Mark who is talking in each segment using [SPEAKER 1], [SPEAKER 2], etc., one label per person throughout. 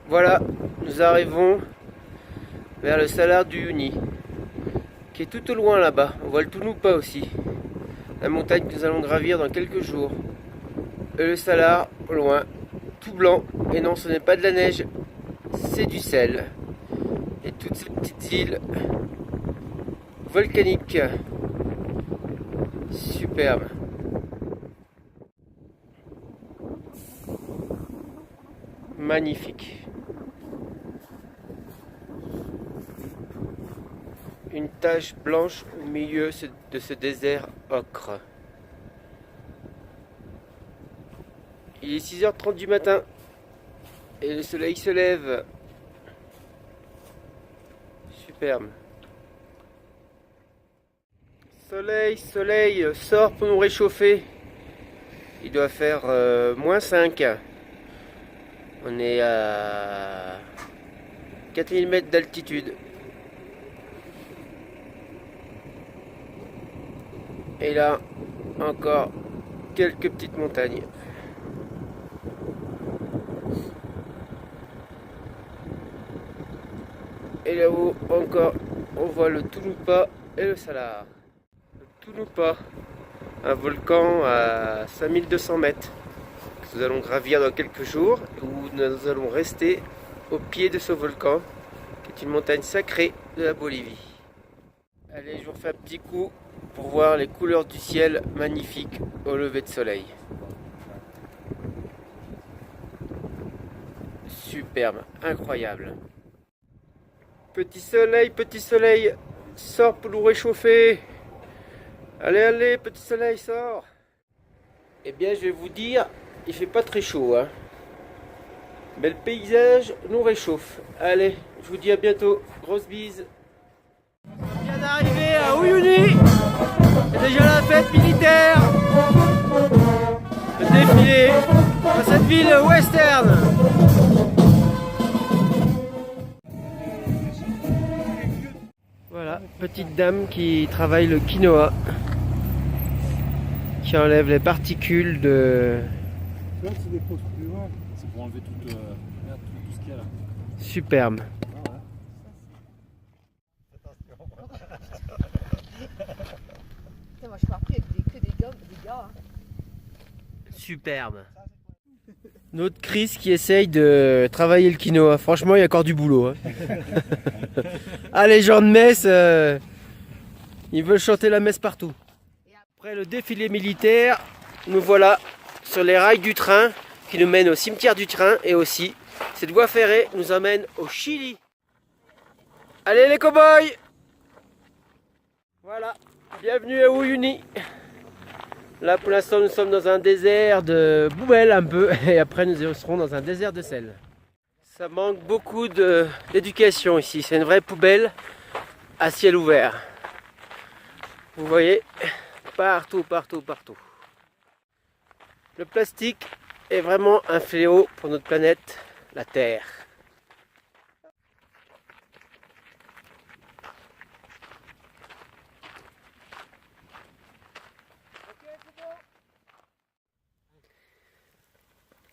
[SPEAKER 1] Voilà, nous arrivons vers le Salar d'Uyuni, qui est tout au loin là-bas. On voit le Touloupa aussi, la montagne que nous allons gravir dans quelques jours. Et le Salar, au loin, tout blanc. Et non, ce n'est pas de la neige, c'est du sel. Et toutes ces petites îles volcaniques. Superbe. Magnifique. Une tache blanche au milieu de ce désert ocre. Il est 6h30 du matin et le soleil se lève. Superbe. Soleil, sort pour nous réchauffer. Il doit faire -5. On est à 4000 mètres d'altitude. Et là, encore quelques petites montagnes. Et là-haut, encore, on voit le Touloupa et le Salar. Le Touloupa, un volcan à 5200 mètres. Que nous allons gravir dans quelques jours, où nous allons rester au pied de ce volcan, qui est une montagne sacrée de la Bolivie. Allez, je vous refais un petit coup pour voir les couleurs du ciel magnifiques au lever de soleil. Superbe, incroyable. Petit soleil, sors pour nous réchauffer. Allez, petit soleil, sors. Eh bien, je vais vous dire, il fait pas très chaud, hein. Mais le paysage nous réchauffe. Allez, je vous dis à bientôt. Grosse bise. On vient d'arriver à Uyuni. C'est déjà la fête militaire. Le défilé dans cette ville western. Voilà, petite dame qui travaille le quinoa, qui enlève les particules de...
[SPEAKER 2] C'est des pauses plus loin. C'est pour enlever tout ce qu'il y a là.
[SPEAKER 1] Superbe.
[SPEAKER 3] Moi je pars plus avec que des gars. Hein.
[SPEAKER 1] Superbe. Notre Chris qui essaye de travailler le quinoa. Franchement, il y a encore du boulot. Hein. Ah, les gens de messe, ils veulent chanter la messe partout. Après le défilé militaire, nous voilà sur les rails du train qui nous mènent au cimetière du train et aussi cette voie ferrée nous emmène au Chili. Allez les cow-boys! Voilà, bienvenue à Uyuni. Là pour l'instant nous sommes dans un désert de poubelles un peu et après nous serons dans un désert de sel. Ça manque beaucoup d'éducation ici, c'est une vraie poubelle à ciel ouvert. Vous voyez, partout. Le plastique est vraiment un fléau pour notre planète, la Terre.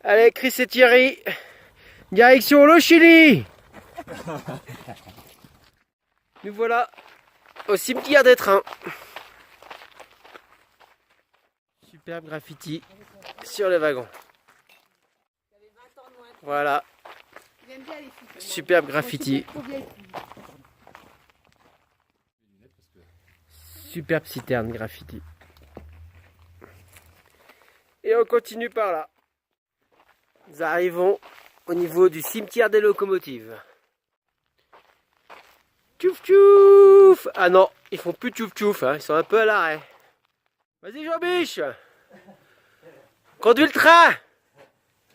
[SPEAKER 1] Allez, Chris et Thierry, direction le Chili. Nous voilà au cimetière des trains. Superbe graffiti sur les wagons. Voilà. Superbe graffiti. Superbe citerne graffiti. Et on continue par là. Nous arrivons au niveau du cimetière des locomotives. Tchouf tchouf! Ah non, ils font plus tchouf tchouf, hein, ils sont un peu à l'arrêt. Vas-y Jean-Biche! Conduis le train!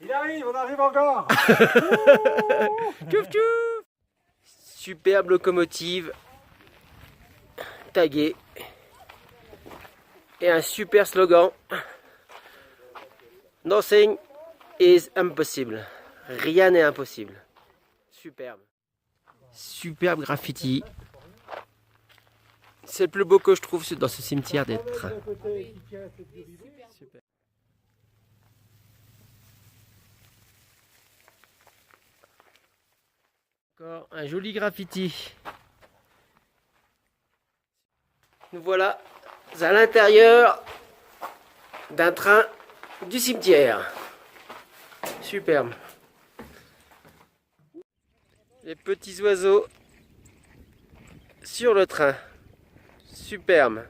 [SPEAKER 2] Il arrive, on arrive encore.
[SPEAKER 1] Tchouf tchouf! Superbe locomotive taguée et un super slogan. Nothing is impossible. Rien n'est impossible. Superbe. Superbe graffiti. C'est le plus beau que je trouve dans ce cimetière des trains. Super. Encore un joli graffiti. Nous voilà à l'intérieur d'un train du cimetière. Superbe. Les petits oiseaux sur le train. Superbe.